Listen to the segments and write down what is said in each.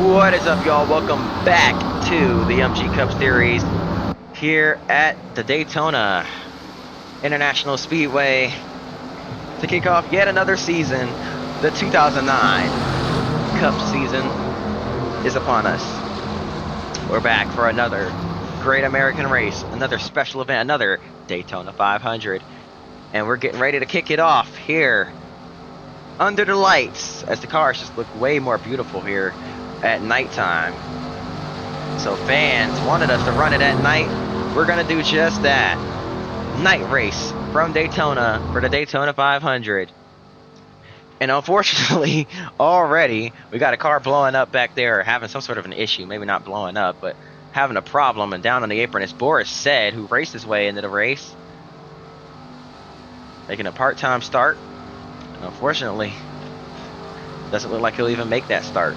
What is up, y'all? Welcome back to the MG Cup Series here at the Daytona International Speedway to kick off yet another season. The 2009 Cup season is upon us. We're back for another great American race, another special event, another Daytona 500. And we're getting ready to kick it off here under the lights as the cars just look way more beautiful here at nighttime. So fans wanted us to run it at night. We're gonna do just that. Night race from Daytona for the Daytona 500. And unfortunately, already we got a car blowing up back there, having some sort of an issue. Maybe not blowing up, but having a problem. And down on the apron is Boris Said, who raced his way into the race, making a part-time start. And unfortunately, doesn't look like he'll even make that start.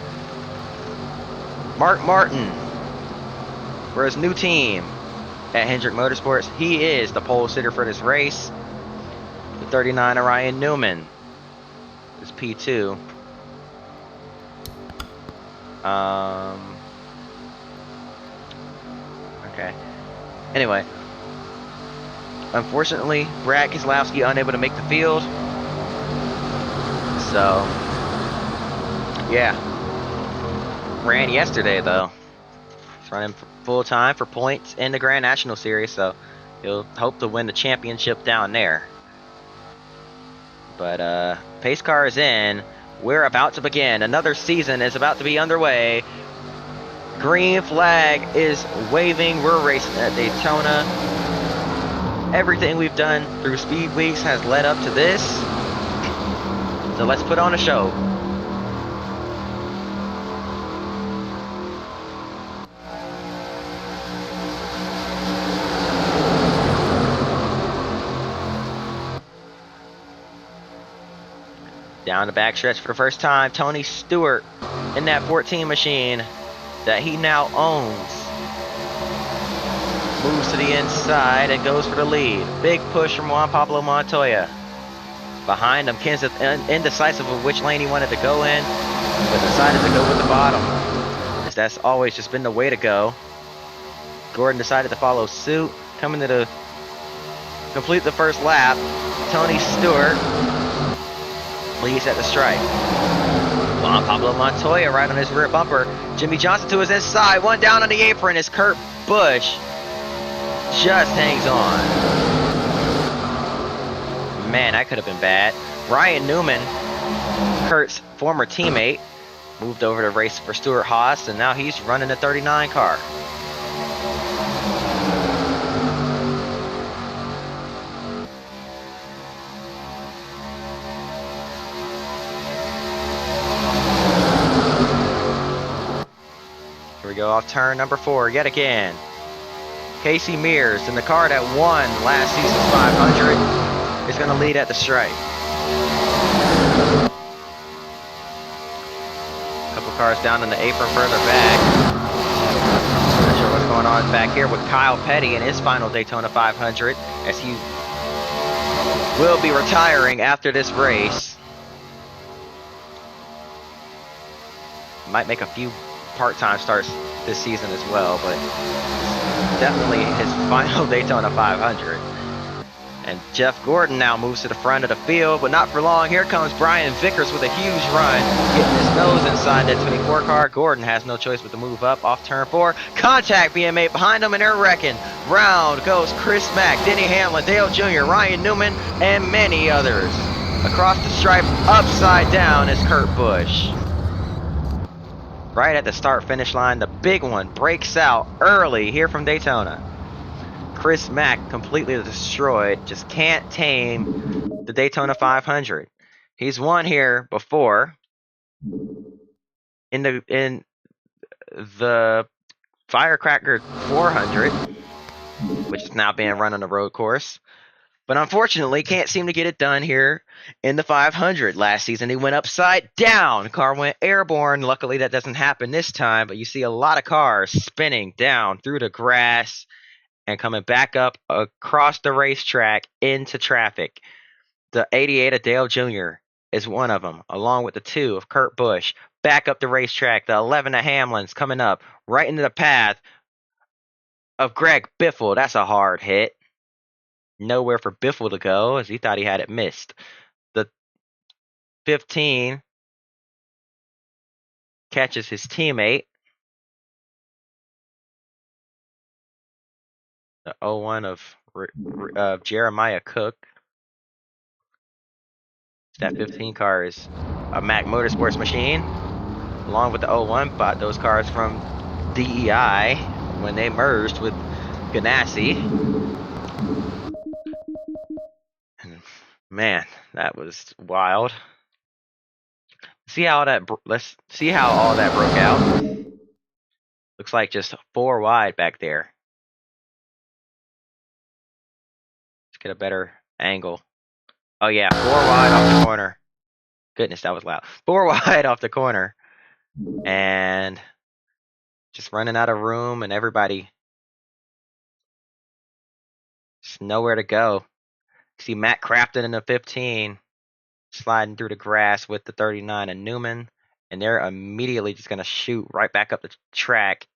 Mark Martin for his new team at Hendrick Motorsports. He is the pole sitter for this race. The 39 Ryan Newman is P2. Okay. Anyway, unfortunately, Brad Keselowski unable to make the field. So, yeah. Ran yesterday though. He's running full time for points in the Grand National Series, so he'll hope to win the championship down there. But pace car is in. We're about to begin. Another season is about to be underway. Green flag is waving. We're racing at Daytona. Everything we've done through Speed Weeks has led up to this. So let's put on a show. Down the backstretch for the first time, Tony Stewart in that 14 machine that he now owns. Moves to the inside and goes for the lead. Big push from Juan Pablo Montoya. Behind him, Kenseth indecisive of which lane he wanted to go in, but decided to go with the bottom, as that's always just been the way to go. Gordon decided to follow suit, coming to complete the first lap. Tony Stewart leads at the stripe. Juan Pablo Montoya right on his rear bumper. Jimmy Johnson to his inside. One down on the apron as Kurt Busch just hangs on. Man, that could have been bad. Ryan Newman, Kurt's former teammate, moved over to race for Stuart Haas, and now he's running the 39 car. Here we go off turn number 4 yet again. Casey Mears in the car that won last season's 500 is going to lead at the stripe. A couple cars down on the apron further back. Not sure what's going on back here with Kyle Petty in his final Daytona 500, as he will be retiring after this race. Might make a few part-time starts this season as well, but definitely his final Daytona 500. And Jeff Gordon now moves to the front of the field, but not for long. Here comes Brian Vickers with a huge run, getting his nose inside that 24 car. Gordon has no choice but to move up off turn 4. Contact being made behind him, and they're wrecking. Round goes Chris Mack, Denny Hamlin, Dale Jr., Ryan Newman, and many others. Across the stripe, upside down, is Kurt Busch. Right at the start-finish line, the big one breaks out early here from Daytona. Chris Mack completely destroyed, just can't tame the Daytona 500. He's won here before in the Firecracker 400, which is now being run on the road course. But unfortunately, can't seem to get it done here in the 500. Last season, he went upside down. Car went airborne. Luckily, that doesn't happen this time, but you see a lot of cars spinning down through the grass and coming back up across the racetrack into traffic. The 88 of Dale Jr. is one of them, along with the 2 of Kurt Busch. back up the racetrack. The 11 of Hamlin's coming up right into the path of Greg Biffle. That's a hard hit. Nowhere for Biffle to go as he thought he had it missed. The 15 catches his teammate. The 01 of Jeremiah Cook. That 15 car is a Mac Motorsports machine. Along with the 01, bought those cars from DEI when they merged with Ganassi. Man, that was wild. Let's see how all that broke out. Looks like just 4 wide back there. Let's get a better angle. Oh yeah, 4 wide off the corner. Goodness, that was loud. 4 wide off the corner. And just running out of room, and everybody just nowhere to go. See Matt Crafton in the 15 sliding through the grass with the 39 and Newman, and they're immediately just going to shoot right back up the track.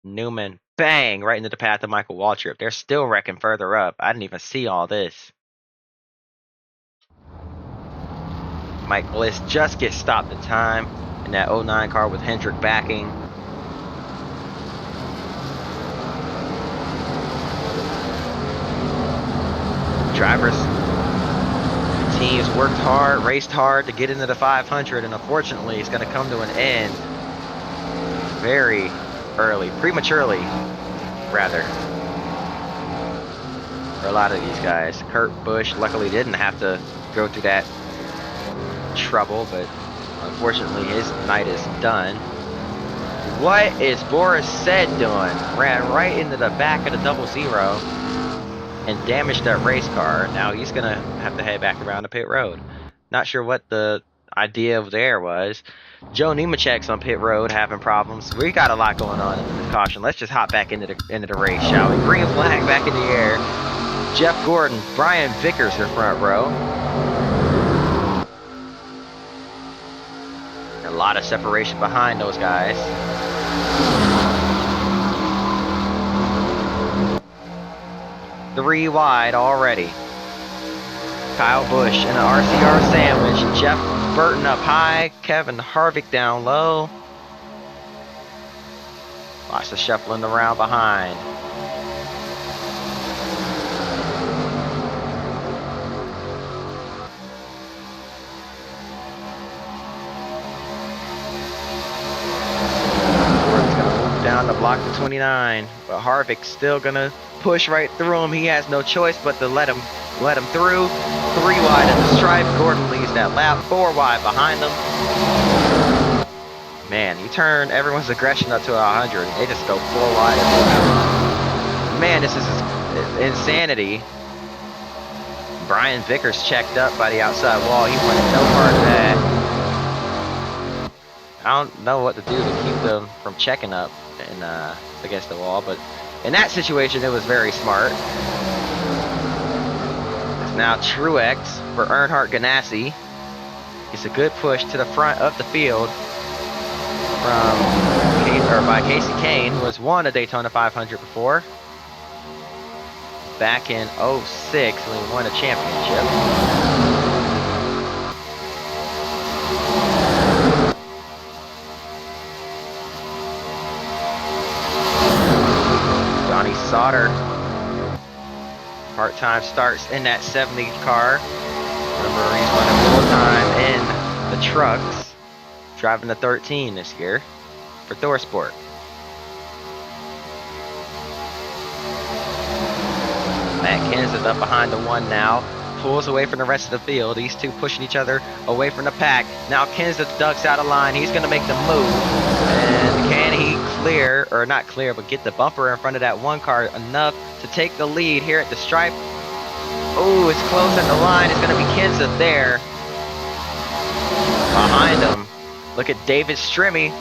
Newman, bang, right into the path of Michael Waltrip. They're still wrecking further up. I didn't even see all this. Mike Bliss just gets stopped in time in that 09 car with Hendrick backing. Drivers, teams worked hard, raced hard to get into the 500, and unfortunately it's going to come to an end very early, prematurely rather, for a lot of these guys. Kurt Busch luckily didn't have to go through that trouble, but unfortunately his night is done. What is Boris Said doing? Ran right into the back of the 00 and damaged that race car. Now he's gonna have to head back around the pit road. Not sure what the idea there was. Joe Nemechek's on pit road having problems. We got a lot going on in this caution. Let's just hop back into the race, shall we? Green flag back in the air. Jeff Gordon, Brian Vickers are front row. A lot of separation behind those guys. Three wide already. Kyle Busch in an RCR sandwich. Jeff Burton up high. Kevin Harvick down low. Lots of shuffling around behind. Gordon's gonna move down to block the 29, but Harvick's still gonna push right through him. He has no choice but to let him through. 3 wide at the stripe. Gordon leads that lap. 4 wide behind them. Man, he turned everyone's aggression up to 100. They just go 4 wide. Man, this is insanity. Brian Vickers checked up by the outside wall. He wanted no part of that. I don't know what to do to keep them from checking up and against the wall, but in that situation, it was very smart. It's now Truex for Earnhardt Ganassi. It's a good push to the front of the field by Casey Kane, who has won a Daytona 500 before. Back in 06 when he won a championship. Sauter, part-time starts in that 70 car. Remember, he's running full-time in the trucks, driving the 13 this year for ThorSport. Matt Kenseth up behind the 1 now, pulls away from the rest of the field. These two pushing each other away from the pack. Now Kenseth ducks out of line. He's going to make the move. And can he clear, or not clear, but get the bumper in front of that 1 car enough to take the lead here at the stripe? Oh, it's close at the line. It's going to be Kenseth there. Behind him, look at David Strimmy,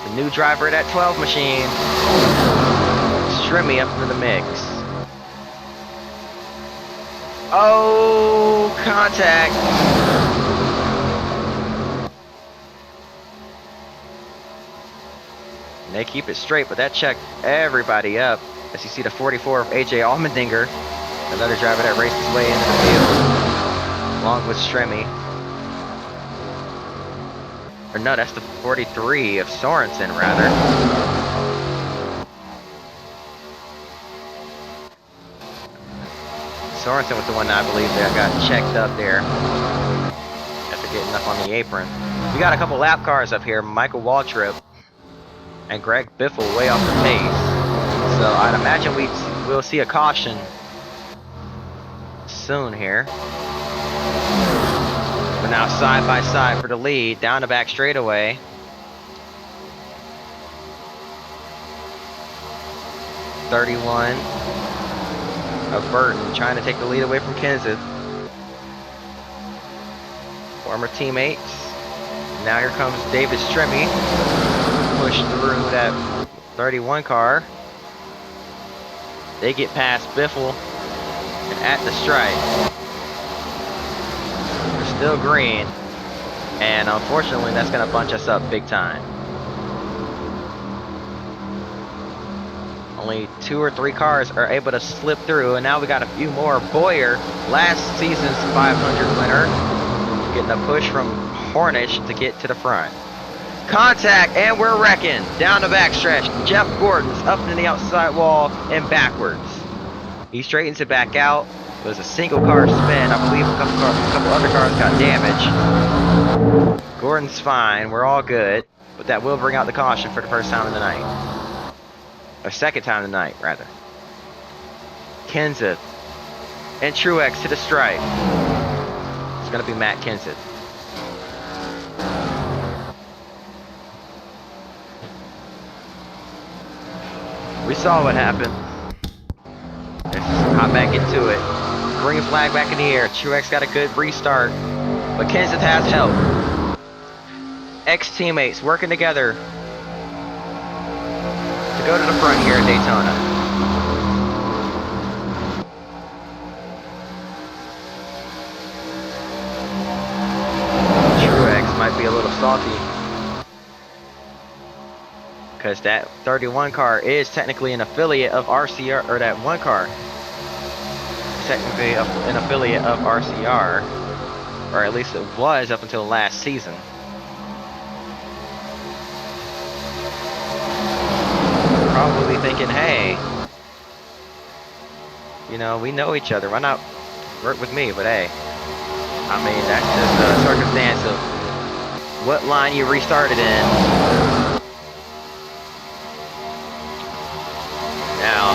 the new driver of that 12 machine. Strimmy up into the mix. Oh, contact. And they keep it straight, but that checked everybody up. As you see the 44 of AJ Allmendinger, another driver that raced his way into the field, along with Stremme. Or no, that's the 43 of Sorensen, rather. Sorensen was the one I believe that got checked up there after getting up on the apron. We got a couple lap cars up here. Michael Waltrip and Greg Biffle way off the pace. So I'd imagine we'll see a caution soon here. We're now side by side for the lead, down the back straightaway. .31 of Burton trying to take the lead away from Kenseth. Former teammates. Now here comes David Stremme. Push through that 31 car. They get past Biffle and at the stripe. They're still green. And unfortunately, that's going to bunch us up big time. Only 2 or 3 cars are able to slip through, and now we got a few more. Boyer, last season's 500 winner, getting a push from Hornish to get to the front. Contact, and we're wrecking down the backstretch. Jeff Gordon's up in the outside wall and backwards. He straightens it back out. It was a single car spin. I believe a couple other cars got damaged. Gordon's fine. We're all good, but that will bring out the caution for the first time of the night. Or second time of the night, rather. Kenseth and Truex to the stripe. It's going to be Matt Kenseth. We saw what happened. Let's hop back into it. Green flag back in the air. Truex got a good restart, but Kenseth has help. Ex-teammates working together to go to the front here at Daytona. Truex might be a little salty because that 31 car is technically an affiliate of RCR, or that one car is technically an affiliate of RCR, or at least it was up until last season. Probably thinking, hey, you know, we know each other, why not work with me? But hey, I mean, that's just a circumstance of what line you restarted in. Now,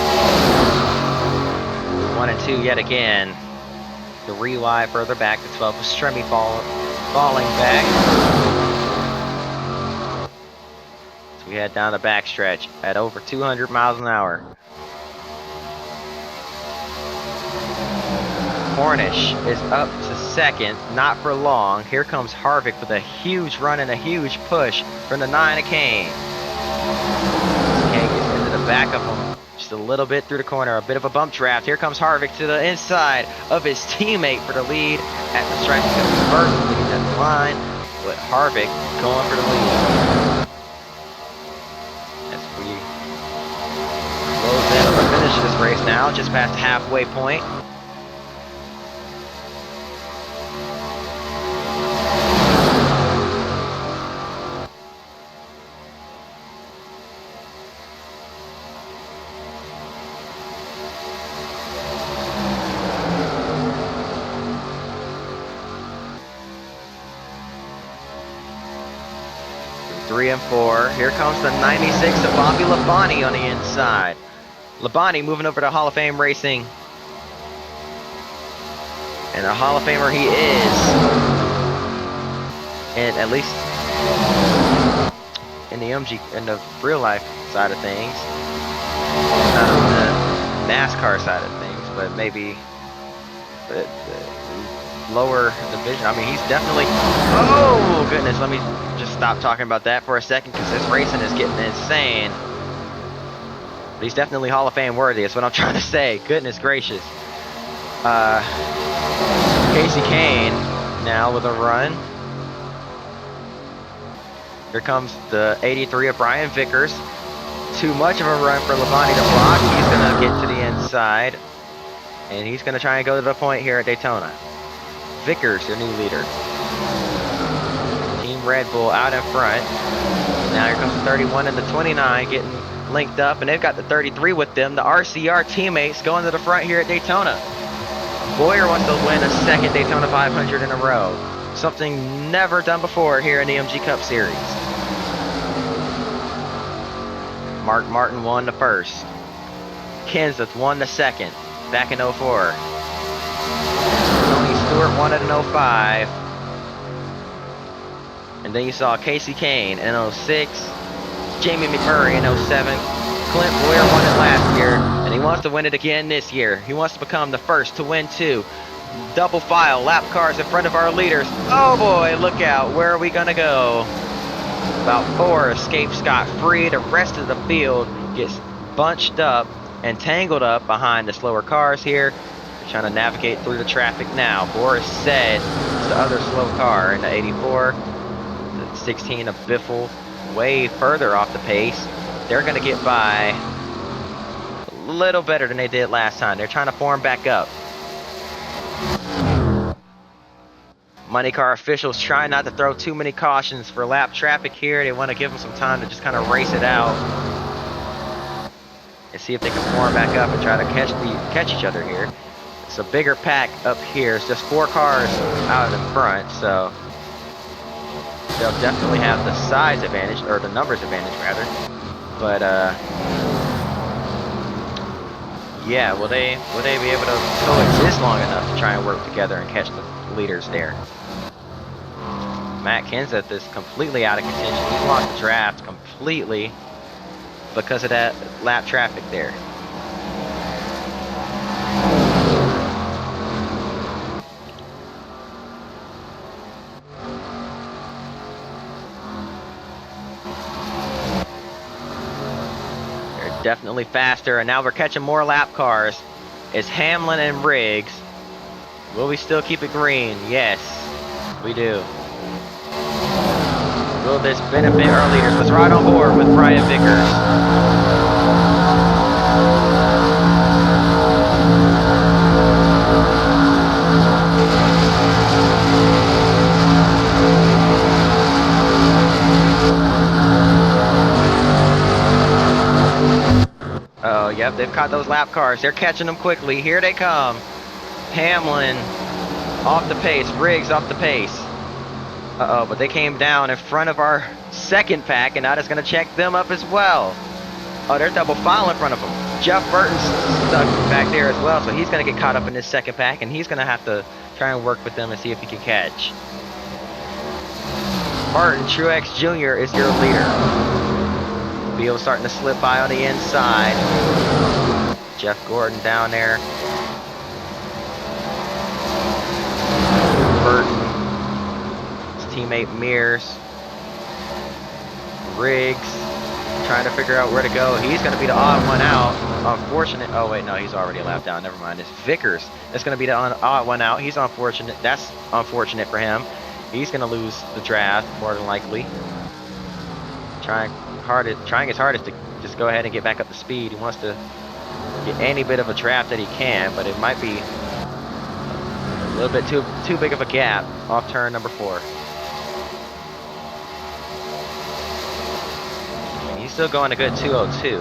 1 and 2 yet again. The re-wide further back to 12 with Stremme falling back. We head down the backstretch at over 200 miles an hour. Hornish is up to second, not for long. Here comes Harvick with a huge run and a huge push from the 9 of Kane. Kane gets into the back of him just a little bit through the corner, a bit of a bump draft. Here comes Harvick to the inside of his teammate for the lead. At the stripe, he's going to be first leading that line, with Harvick going for the lead. Finish this race now, just past the halfway point. Three and 4. Here comes the 96 of Bobby Labonte on the inside. Labonte moving over to Hall of Fame Racing. And a Hall of Famer he is. And at least in the in the real life side of things. Not on the NASCAR side of things, but maybe the lower division. I mean, he's definitely, oh goodness, let me just stop talking about that for a second because this racing is getting insane. But he's definitely Hall of Fame worthy, that's what I'm trying to say. Goodness gracious. Casey Kane now with a run. Here comes the 83 of Brian Vickers. Too much of a run for Labonte to block. He's going to get to the inside. And he's going to try and go to the point here at Daytona. Vickers, your new leader. Team Red Bull out in front. Now here comes the 31 and the 29 getting linked up. And they've got the 33 with them. The RCR teammates going to the front here at Daytona. Boyer wants to win a second Daytona 500 in a row. Something never done before here in the MG Cup Series. Mark Martin won the first. Kenseth won the second, back in 04. Tony Stewart won it in 05. And then you saw Casey Kane in 06. Jamie McMurray in 07. Clint Boyer won it last year, and he wants to win it again this year. He wants to become the first to win two double file lap cars in front of our leaders. Oh boy, look out. Where are we going to go? About 4 escape scot-free. The rest of the field gets bunched up and tangled up behind the slower cars here. They're trying to navigate through the traffic now. Boris said it's the other slow car in the 84. The 16 of Biffle way further off the pace. They're going to get by a little better than they did last time. They're trying to form back up. Money car officials try not to throw too many cautions for lap traffic here. They want to give them some time to just kind of race it out and see if they can form back up and try to catch each other here. It's a bigger pack up here. It's just 4 cars out in front, so they'll definitely have the size advantage, or the numbers advantage rather. But yeah, will they be able to coexist long enough to try and work together and catch the leaders there? Matt Kenseth is completely out of contention. He's lost the draft completely because of that lap traffic there. They're definitely faster, and now we're catching more lap cars. It's Hamlin and Riggs. Will we still keep it green? Yes, we do. Will this benefit our leaders? Let's ride on board with Brian Vickers. Oh, yep, they've caught those lap cars. They're catching them quickly. Here they come. Hamlin off the pace. Riggs off the pace. Uh-oh, but they came down in front of our second pack, and now it's going to check them up as well. Oh, they're double file in front of them. Jeff Burton's stuck back there as well, so he's going to get caught up in this second pack, and he's going to have to try and work with them and see if he can catch. Martin Truex Jr. is your leader. Beal starting to slip by on the inside. Jeff Gordon down there. Burton. Teammate Mears. Riggs trying to figure out where to go. He's going to be the odd one out. Unfortunate. Oh wait, no, he's already a lap down. Never mind. It's Vickers that's going to be the odd one out. He's unfortunate. That's unfortunate for him. He's going to lose the draft more than likely. Trying his hardest to just go ahead and get back up to speed. He wants to get any bit of a draft that he can, but it might be a little bit too big of a gap off turn number 4. He's still going a good 202.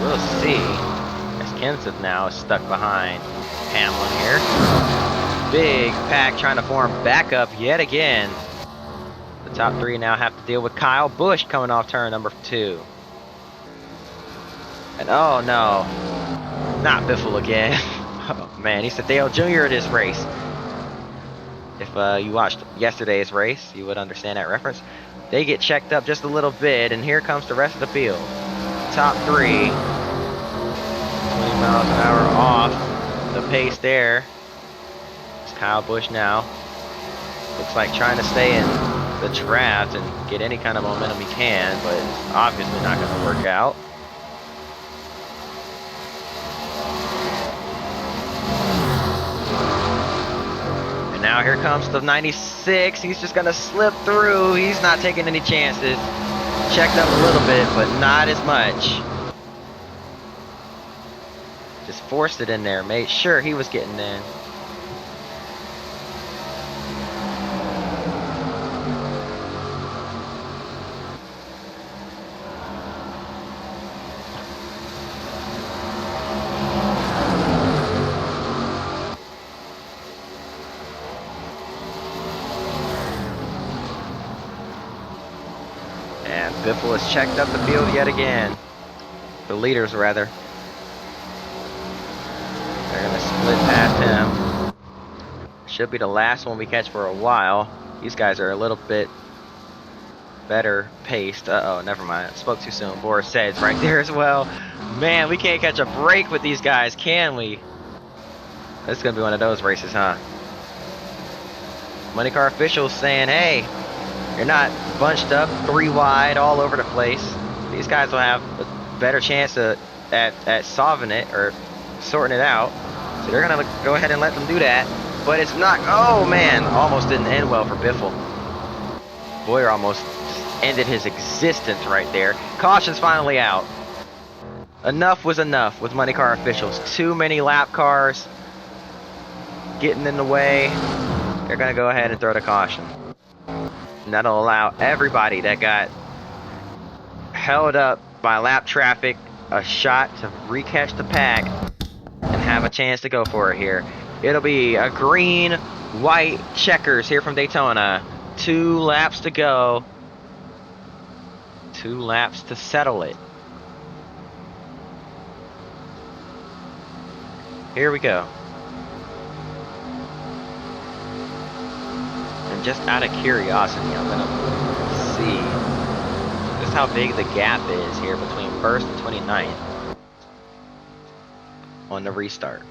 We'll see. As Kenseth now is stuck behind Hamlin here. Big pack trying to form back up yet again. The top 3 now have to deal with Kyle Busch coming off turn number 2. And oh no, not Biffle again. Oh man, he's a Dale Jr. in this race. If you watched yesterday's race, you would understand that reference. They get checked up just a little bit, and here comes the rest of the field. Top 3, 20 miles an hour off the pace there. It's Kyle Busch now. Looks like trying to stay in the draft and get any kind of momentum he can, but it's obviously not going to work out. And now here comes the 96. He's just going to slip through. He's not taking any chances. checked up a little bit, but not as much. Just forced it in there, made sure he was getting in. And Biffle has checked up the field yet again. The leaders, rather. They're going to split past him. Should be the last one we catch for a while. These guys are a little bit better paced. Uh-oh, never mind. Spoke too soon. Boris said it's right there as well. Man, we can't catch a break with these guys, can we? This is going to be one of those races, huh? Money car officials saying, hey, you're not bunched up 3 wide all over the place. These guys will have a better chance at solving it or sorting it out. So they're going to go ahead and let them do that. But it's not, oh man, almost didn't end well for Biffle. Boyer almost ended his existence right there. Caution's finally out. Enough was enough with money car officials. Too many lap cars getting in the way. They're going to go ahead and throw the caution. And that'll allow everybody that got held up by lap traffic a shot to recatch the pack and have a chance to go for it here. It'll be a green, white checkers here from Daytona. 2 laps to go. 2 laps to settle it. Here we go. And just out of curiosity, I'm gonna see just how big the gap is here between 1st and 29th on the restart.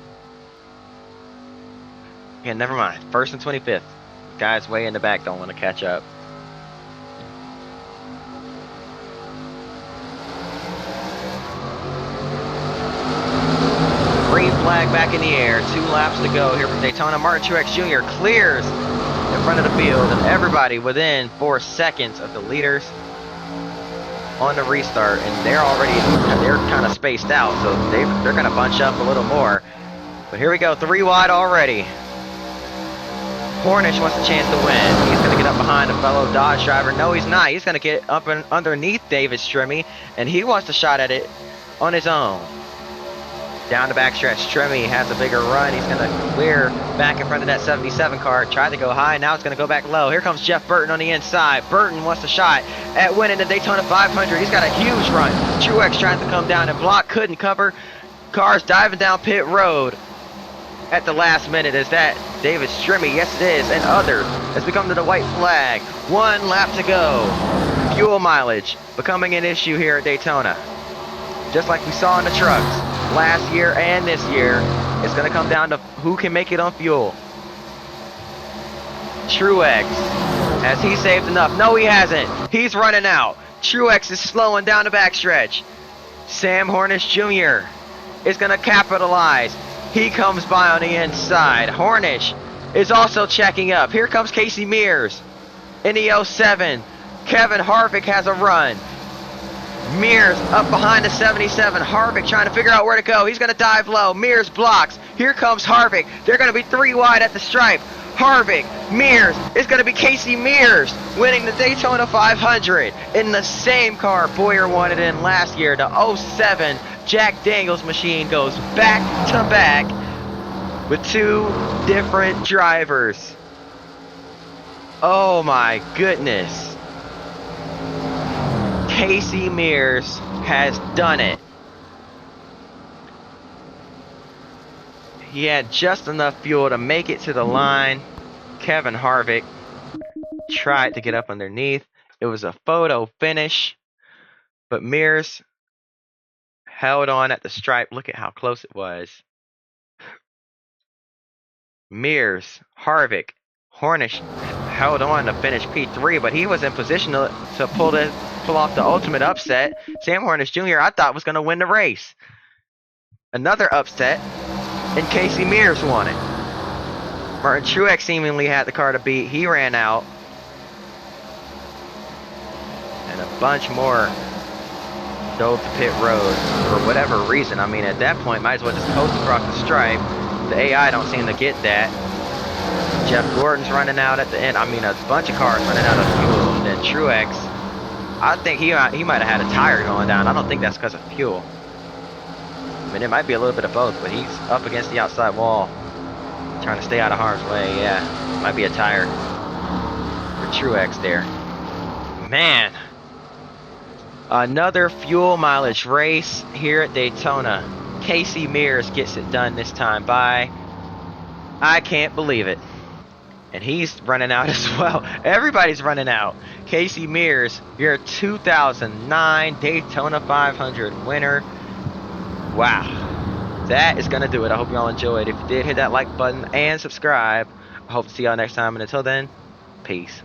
Yeah, never mind. 1st and 25th. Guys way in the back don't want to catch up. Green flag back in the air. 2 laps to go here from Daytona. Martin Truex Jr. clears in front of the field, and everybody within 4 seconds of the leaders on the restart, and they're kind of spaced out, so they're going to bunch up a little more. But here we go, 3 wide already. Hornish wants a chance to win. He's going to get up behind a fellow Dodge driver. No, he's not. He's going to get up and underneath David Stremme, and he wants a shot at it on his own. Down the backstretch, Stremme has a bigger run. He's going to clear back in front of that 77 car. Tried to go high. Now it's going to go back low. Here comes Jeff Burton on the inside. Burton wants a shot at winning the Daytona 500. He's got a huge run. Truex trying to come down and block. Couldn't cover. Cars diving down pit road at the last minute. Is that David Stremme? Yes, it is. And others as we come to the white flag. 1 lap to go. Fuel mileage becoming an issue here at Daytona. Just like we saw in the trucks last year and this year, it's going to come down to who can make it on fuel. Truex, has he saved enough? No, he hasn't. He's running out. Truex is slowing down the backstretch. Sam Hornish Jr. is going to capitalize. He comes by on the inside. Hornish is also checking up. Here comes Casey Mears in the 07. Kevin Harvick has a run. Mears up behind the 77. Harvick trying to figure out where to go. He's going to dive low. Mears blocks. Here comes Harvick. They're going to be 3 wide at the stripe. Harvick, Mears. It's going to be Casey Mears winning the Daytona 500 in the same car Boyer won it in last year. The 07 Jack Daniels machine goes back to back with 2 different drivers. Oh my goodness. Casey Mears has done it. He had just enough fuel to make it to the line. Kevin Harvick tried to get up underneath. It was a photo finish, but Mears held on at the stripe. Look at how close it was. Mears, Harvick, Hornish held on to finish P3, but he was in position to pull off the ultimate upset. Sam Hornish Jr. I thought was going to win the race. Another upset, and Casey Mears won it. Martin Truex seemingly had the car to beat. He ran out. And a bunch more dove to pit road for whatever reason. I mean, at that point, might as well just coast across the stripe. The AI don't seem to get that. Jeff Gordon's running out at the end. I mean, a bunch of cars running out of fuel. And then Truex, I think he might have had a tire going down. I don't think that's because of fuel. I mean, it might be a little bit of both, but he's up against the outside wall, trying to stay out of harm's way. Yeah, might be a tire for Truex there. Man, another fuel mileage race here at Daytona. Casey Mears gets it done this time by. I can't believe it. And he's running out as well. Everybody's running out. Casey Mears, your 2009 Daytona 500 winner. Wow. That is going to do it. I hope you all enjoyed. If you did, hit that like button and subscribe. I hope to see y'all next time. And until then, peace.